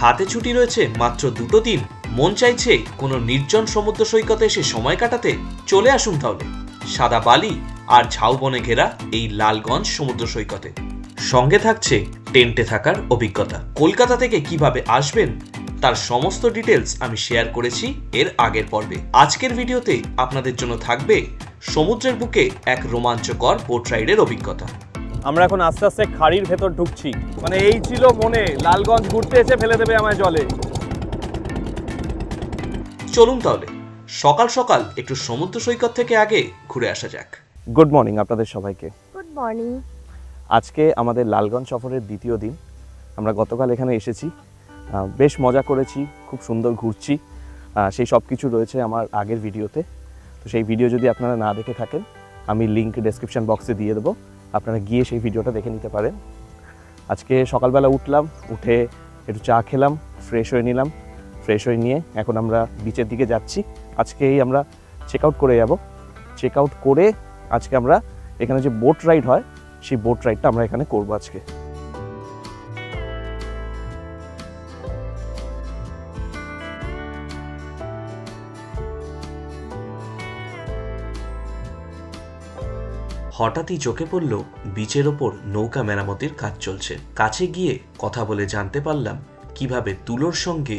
হাতে ছুটি রয়েছে মাত্র 2 দিন, মন চাইছে কোনো নির্জন সমুদ্র সৈকতে এসে সময় কাটাতে। চলে আসুন তাহলে সাদা বালি আর ঝাউবনে ঘেরা এই লালগঞ্জ সমুদ্র সৈকতে। সঙ্গে থাকছে টেন্টে থাকার অভিজ্ঞতা। কলকাতা থেকে কিভাবে আসবেন তার সমস্ত ডিটেলস আমি শেয়ার করেছি এর আগের পর্বে। আজকের ভিডিওতে আপনাদের জন্য থাকবে সমুদ্রের বুকে এক রোমাঞ্চকর বোট রাইডের অভিজ্ঞতা। আমরা এখন আস্তে আস্তে খাড়ির ভেতর ঢুকছি। মানে এই ছিল মনে, লালগঞ্জ ঘুরতে এসে ফেলে দেবে আমায় জলে। চলুন তাহলে সকাল সকাল একটু সমুদ্র সৈকত থেকে আগে ঘুরে আসা যাক। গুড মর্নিং আপনাদের সবাইকে। Good morning. আজকে আমাদের লালগঞ্জ সফরের দ্বিতীয় দিন। আমরা গতকাল এখানে এসেছি, বেশ মজা করেছি, খুব সুন্দর ঘুরছি। সেই সব কিছু রয়েছে আমার আগের ভিডিওতে। তো সেই ভিডিও যদি আপনারা না দেখে থাকেন, আমি লিঙ্ক ডেসক্রিপশন বক্সে দিয়ে দেবো, আপনারা গিয়ে সেই ভিডিওটা দেখে নিতে পারেন। আজকে সকালবেলা উঠলাম, উঠে একটু চা খেলাম, ফ্রেশ হয়ে নিলাম। ফ্রেশ হয়ে নিয়ে এখন আমরা বিচের দিকে যাচ্ছি। আজকেই আমরা চেক আউট করে যাব। চেক আউট করে আজকে আমরা এখানে যে বোট রাইড হয়, সেই বোট রাইডটা আমরা এখানে করবো আজকে। হঠাৎই চোখে পড়ল বিচের ওপর নৌকা মেরামতির কাজ চলছে। কাছে গিয়ে কথা বলে জানতে পারলাম কিভাবে তুলোর সঙ্গে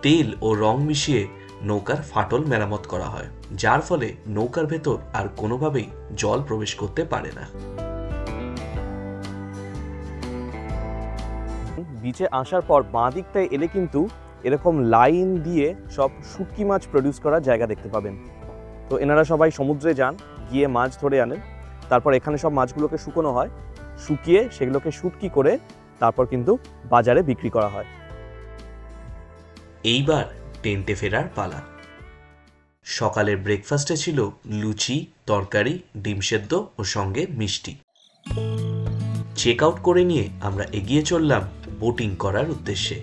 তেল ও রং মিশিয়ে নৌকার ফাটল মেরামত করা হয়, যার ফলে নৌকার ভেতর আর কোনোভাবেই জল প্রবেশ করতে পারে না। বিচে আসার পর বাঁ দিকটায় এলে কিন্তু এরকম লাইন দিয়ে সব শুটকি মাছ প্রডিউস করার জায়গা দেখতে পাবেন। তো এনারা সবাই সমুদ্রে যান, গিয়ে মাছ ধরে আনেন। তারপর এখানে সব মাছগুলোকে শুকনো হয়, শুকিয়ে সেগুলোকে শুটকি করে তারপর কিন্তু বাজারে বিক্রি করা হয়। এইবার টেন্টে ফেরার পালা। সকালের ব্রেকফাস্টে ছিল লুচি, তরকারি, ডিম সেদ্ধ ও সঙ্গে মিষ্টি। চেক আউট করে নিয়ে আমরা এগিয়ে চললাম বোটিং করার উদ্দেশ্যে।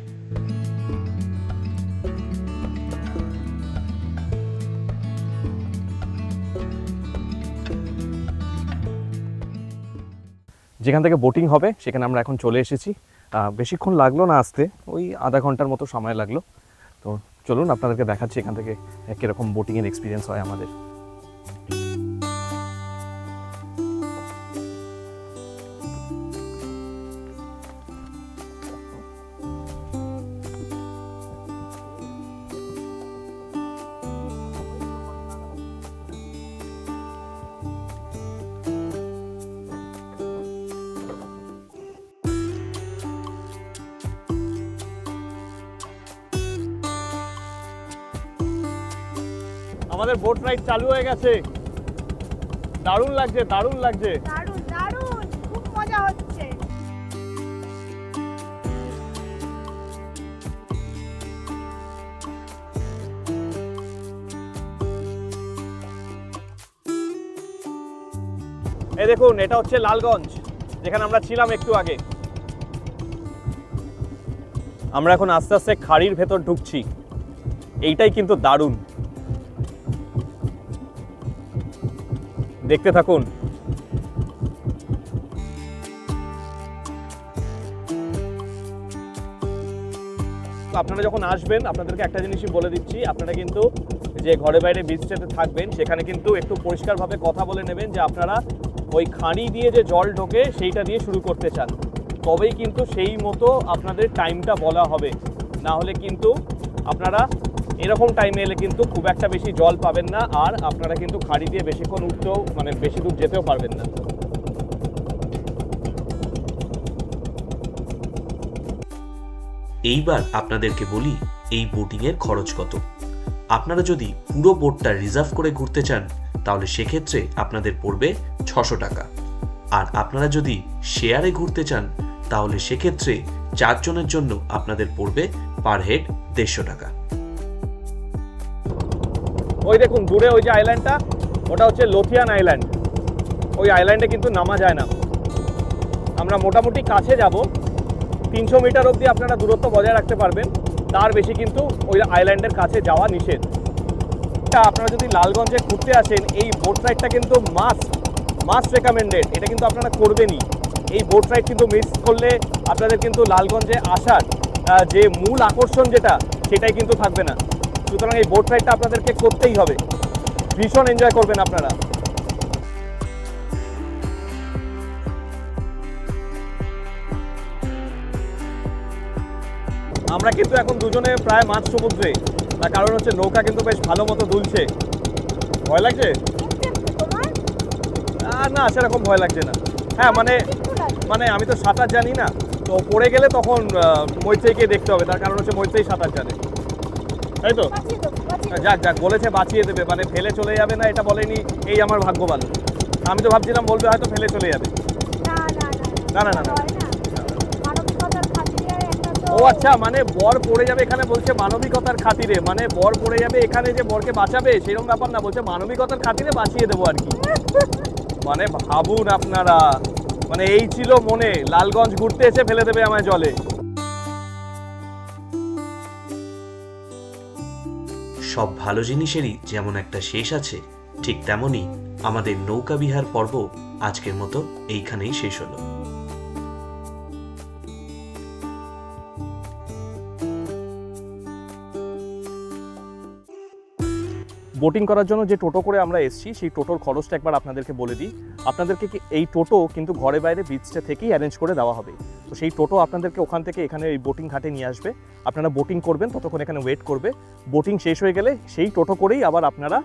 যেখান থেকে বোটিং হবে সেখানে আমরা এখন চলে এসেছি। বেশিক্ষণ লাগলো না আসতে, ওই আধা ঘন্টার মতো সময় লাগলো। তো চলুন আপনাদেরকে দেখাচ্ছি এখান থেকে কীরকম বোটিংয়ের এক্সপিরিয়েন্স হয় আমাদের। আমাদের বোট রাইড চালু হয়ে গেছে। দারুণ লাগছে, দারুণ লাগছে, দারুণ দারুণ, খুব মজা হচ্ছে। এই দেখুন, এটা হচ্ছে লালগঞ্জ, যেখানে আমরা ছিলাম একটু আগে। আমরা এখন আস্তে আস্তে খাড়ির ভেতর ঢুকছি। এইটাই কিন্তু দারুণ, দেখতে থাকুন। আপনারা যখন আসবেন আপনাদেরকে একটা জিনিসই বলে দিচ্ছি, আপনারা কিন্তু যে ঘরে বাইরে বিচটাতে থাকবেন সেখানে কিন্তু একটু পরিষ্কারভাবে কথা বলে নেবেন যে আপনারা ওই খাঁড়ি দিয়ে যে জল ঢোকে সেইটা দিয়ে শুরু করতে চান, তবেই কিন্তু সেই মতো আপনাদের টাইমটা বলা হবে। না হলে কিন্তু আপনারা এরকম টাইমে এলে কিন্তু খুব একটা বেশি জল পাবেন না, আর আপনারা কিন্তু খাড়ি দিয়ে বেশিক্ষণ উঠতেও মানে বেশি দূর যেতেও পারবেন না। এইবার আপনাদেরকে বলি এই বোটিং এর খরচ কত। আপনারা যদি পুরো বোটটা রিজার্ভ করে ঘুরতে চান তাহলে সেক্ষেত্রে আপনাদের পড়বে 600 টাকা, আর আপনারা যদি শেয়ারে ঘুরতে চান তাহলে সেক্ষেত্রে 4 জনের জন্য আপনাদের পড়বে পার হেড 150 টাকা। ওই দেখুন দূরে ওই যে আইল্যান্ডটা, ওটা হচ্ছে লোথিয়ান আইল্যান্ড। ওই আইল্যান্ডে কিন্তু নামা যায় না। আমরা মোটামুটি কাছে যাব, 300 মিটার অবধি আপনারা দূরত্ব বজায় রাখতে পারবেন, তার বেশি কিন্তু ওই আইল্যান্ডের কাছে যাওয়া নিষেধ। আপনারা যদি লালগঞ্জে ঘুরতে আসেন এই বোট রাইডটা কিন্তু মাস্ট রেকমেন্ডেড, এটা কিন্তু আপনারা করবেনই। এই বোট রাইড কিন্তু মিস করলে আপনাদের কিন্তু লালগঞ্জে আসার যে মূল আকর্ষণ যেটা সেটাই কিন্তু থাকবে না। সুতরাং এই বোট রাইডটা আপনাদেরকে করতেই হবে, ভীষণ এনজয় করবেন আপনারা। আমরা কিন্তু এখন দুজনে প্রায় মাঝ সমুদ্রে, তার কারণ হচ্ছে নৌকা কিন্তু বেশ ভালো মতো দুলছে। ভয় লাগছে? না, সেরকম ভয় লাগছে না। হ্যাঁ মানে আমি তো সাঁতার জানি না, তো পড়ে গেলে তখন মৈত্রেয়ীকে দেখতে হবে, তার কারণ হচ্ছে মৈত্রেয়ী সাঁতার জানে, তাই তো? যাক বলেছে বাঁচিয়ে দেবে, মানে ফেলে চলে যাবে না এটা বলেনি, এই আমার ভাগ্য ভালো। আমি তো ভাবছিলাম বলবে হয়তো ফেলে চলে যাবে। না। ও আচ্ছা, মানে বর পড়ে যাবে এখানে বলছে মানবিকতার খাতিরে, মানে বর পড়ে যাবে এখানে যে বরকে বাঁচাবে সেরকম ব্যাপার না, বলছে মানবিকতার খাতিরে বাঁচিয়ে দেবো আর কি। মানে ভাবুন আপনারা, মানে এই ছিল মনে, লালগঞ্জ ঘুরতে এসে ফেলে দেবে আমায় জলে। সব ভালো জিনিসেরই যেমন একটা শেষ আছে, ঠিক তেমনি আমাদের নৌকা বিহার পর্ব আজকের মতো এইখানেই শেষ হলো। বোটিং করার জন্য যে টোটো করে আমরা এসেছি সেই টোটোর খরচটা একবার আপনাদেরকে বলে দিই। আপনাদেরকে এই টোটো কিন্তু ঘরে বাইরে বিচটা থেকেই অ্যারেঞ্জ করে দেওয়া হবে। তো সেই টোটো আপনাদেরকে ওখান থেকে এখানে এই বোটিং ঘাটে নিয়ে আসবে, আপনারা বোটিং করবেন, ততক্ষণ এখানে ওয়েট করবে। বোটিং শেষ হয়ে গেলে সেই টোটো করেই আবার আপনারা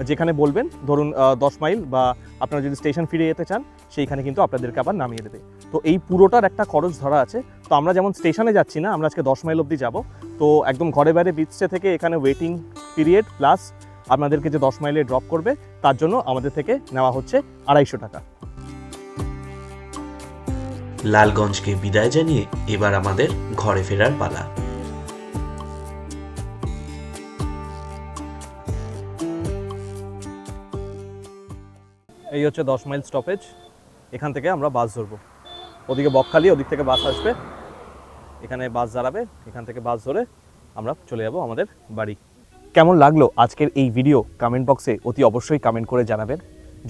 যেখানে বলবেন, ধরুন 10 মাইল বা আপনারা যদি স্টেশন ফিরে যেতে চান সেইখানে কিন্তু আপনাদেরকে আবার নামিয়ে দেবে। তো এই পুরোটার একটা খরচ ধরা আছে। তো আমরা যেমন স্টেশনে যাচ্ছি না, আমরা আজকে 10 মাইল অবধি যাব। তো একদম ঘরে বাইরে বিচটা থেকে এখানে ওয়েটিং পিরিয়ড প্লাস আপনাদেরকে যে 10 মাইলে ড্রপ করবে তার জন্য আমাদের থেকে নেওয়া হচ্ছে 250 টাকা। লালগঞ্জকে বিদায় জানিয়ে এবার আমাদের ঘরে ফেরার পালা। এই হচ্ছে 10 মাইল স্টপেজ, এখান থেকে আমরা বাস ধরবো। ওদিকে বকখালি, ওদিক থেকে বাস আসবে, এখানে বাস দাঁড়াবে, এখান থেকে বাস ধরে আমরা চলে যাব আমাদের বাড়ি। কেমন লাগলো আজকের এই ভিডিও কমেন্ট বক্সে অতি অবশ্যই কমেন্ট করে জানাবেন।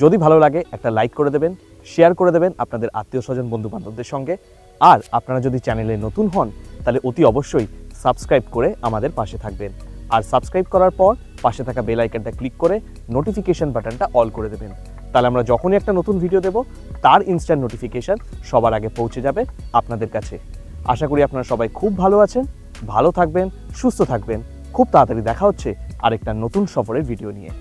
যদি ভালো লাগে একটা লাইক করে দেবেন, শেয়ার করে দেবেন আপনাদের আত্মীয় স্বজন বন্ধু বান্ধবদের সঙ্গে। আর আপনারা যদি চ্যানেলে নতুন হন তাহলে অতি অবশ্যই সাবস্ক্রাইব করে আমাদের পাশে থাকবেন। আর সাবস্ক্রাইব করার পর পাশে থাকা বেল আইকনটা ক্লিক করে নোটিফিকেশন বাটনটা অল করে দেবেন, তাহলে আমরা যখনই একটা নতুন ভিডিও দেব তার ইনস্ট্যান্ট নোটিফিকেশন সবার আগে পৌঁছে যাবে আপনাদের কাছে। আশা করি আপনারা সবাই খুব ভালো আছেন, ভালো থাকবেন, সুস্থ থাকবেন। খুব তাড়াতাড়ি দেখা হচ্ছে আরেকটা নতুন সফরের ভিডিও নিয়ে।